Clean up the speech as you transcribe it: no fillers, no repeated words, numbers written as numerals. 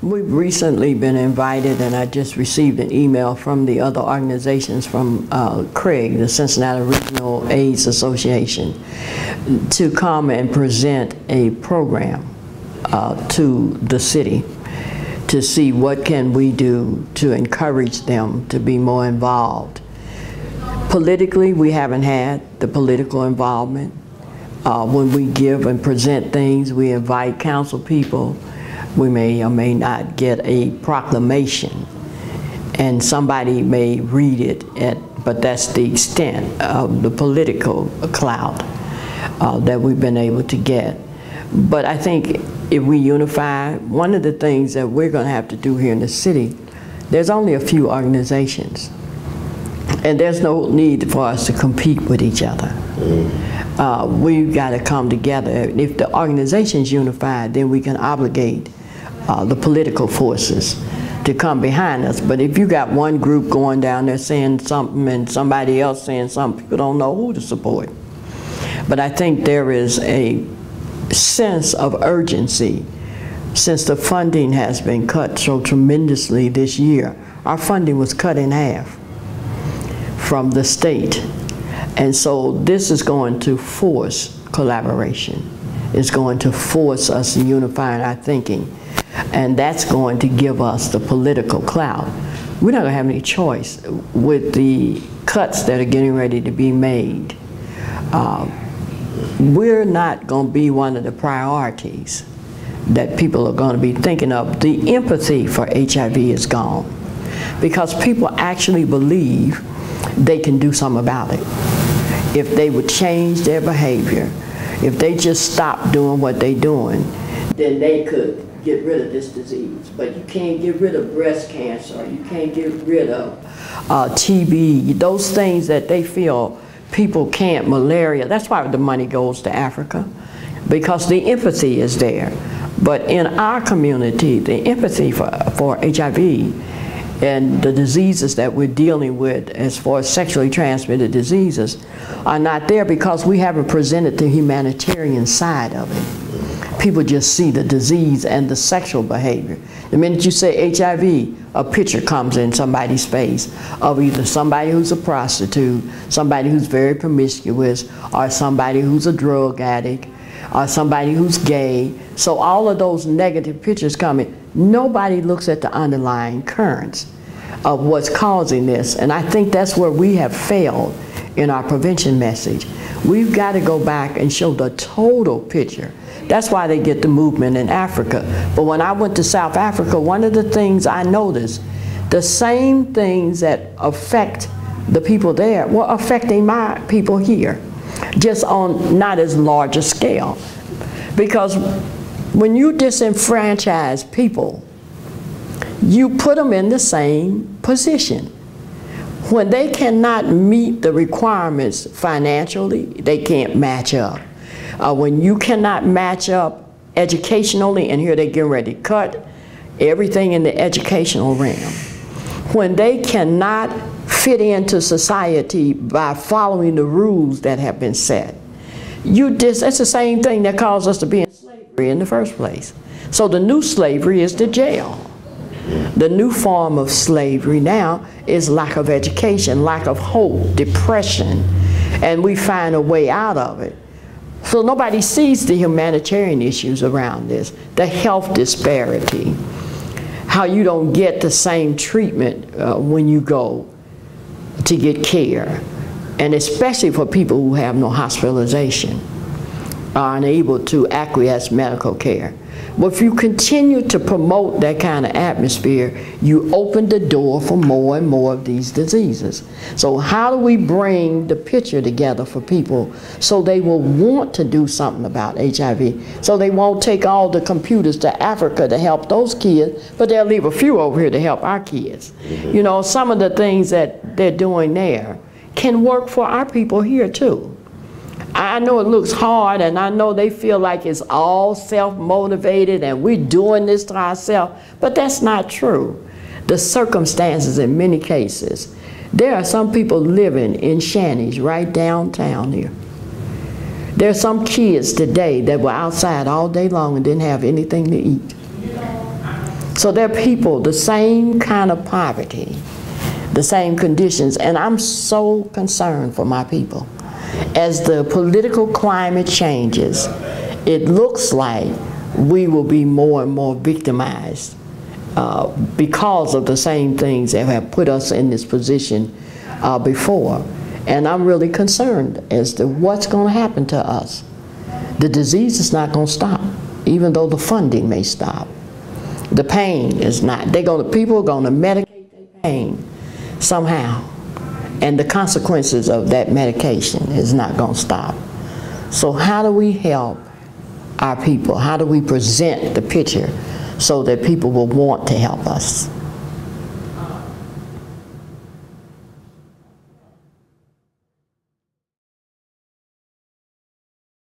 We've recently been invited, and I just received an email from the other organizations from CRAIG, the Cincinnati Regional AIDS Association, to come and present a program to the city to see what can we do to encourage them to be more involved. Politically, we haven't had the political involvement. When we give and present things, we invite council people. We may or may not get a proclamation, and somebody may read it, but that's the extent of the political clout that we've been able to get. But I think if we unify, one of the things that we're going to have to do here in the city, there's only a few organizations, and there's no need for us to compete with each other. We've got to come together. If the organization's unified, then we can obligate the political forces to come behind us. But if you got one group going down there saying something and somebody else saying something, people don't know who to support. But I think there is a sense of urgency since the funding has been cut so tremendously this year. Our funding was cut in half from the state. And so this is going to force collaboration. It's going to force us to unify our thinking. And that's going to give us the political clout. We're not going to have any choice with the cuts that are getting ready to be made. We're not going to be one of the priorities that people are going to be thinking of. The empathy for HIV is gone because people actually believe they can do something about it. If they would change their behavior, if they just stop doing what they're doing, then they could get rid of this disease. But you can't get rid of breast cancer, you can't get rid of TB, those things that they feel people can't, malaria. That's why the money goes to Africa, because the empathy is there. But in our community, the empathy for HIV and the diseases that we're dealing with as far as sexually transmitted diseases are not there because we haven't presented the humanitarian side of it. People just see the disease and the sexual behavior. The minute you say HIV, a picture comes in somebody's face of either somebody who's a prostitute, somebody who's very promiscuous, or somebody who's a drug addict, or somebody who's gay. So all of those negative pictures come in. Nobody looks at the underlying currents of what's causing this. And I think that's where we have failed in our prevention message. We've got to go back and show the total picture. That's why they get the movement in Africa. But when I went to South Africa, one of the things I noticed, the same things that affect the people there were affecting my people here, just on not as large a scale. Because when you disenfranchise people, you put them in the same position. When they cannot meet the requirements financially, they can't match up. When you cannot match up educationally, and here they're getting ready to cut everything in the educational realm. When they cannot fit into society by following the rules that have been set, it's the same thing that caused us to be in slavery in the first place. So the new slavery is the jail. The new form of slavery now is lack of education, lack of hope, depression, and we find a way out of it. So nobody sees the humanitarian issues around this, the health disparity, how you don't get the same treatment when you go to get care, and especially for people who have no hospitalization, are unable to acquiesce medical care. Well, if you continue to promote that kind of atmosphere, you open the door for more and more of these diseases. So how do we bring the picture together for people so they will want to do something about HIV? So they won't take all the computers to Africa to help those kids, but they'll leave a few over here to help our kids. You know, some of the things that they're doing there can work for our people here too. I know it looks hard, and I know they feel like it's all self-motivated and we're doing this to ourselves, but that's not true. The circumstances in many cases, there are some people living in shanties right downtown here. There are some kids today that were outside all day long and didn't have anything to eat. So there are people, the same kind of poverty, the same conditions, and I'm so concerned for my people. As the political climate changes, it looks like we will be more and more victimized because of the same things that have put us in this position before. And I'm really concerned as to what's going to happen to us. The disease is not going to stop, even though the funding may stop. The pain is not. People are going to medicate their pain somehow. And the consequences of that medication is not going to stop. So how do we help our people? How do we present the picture so that people will want to help us?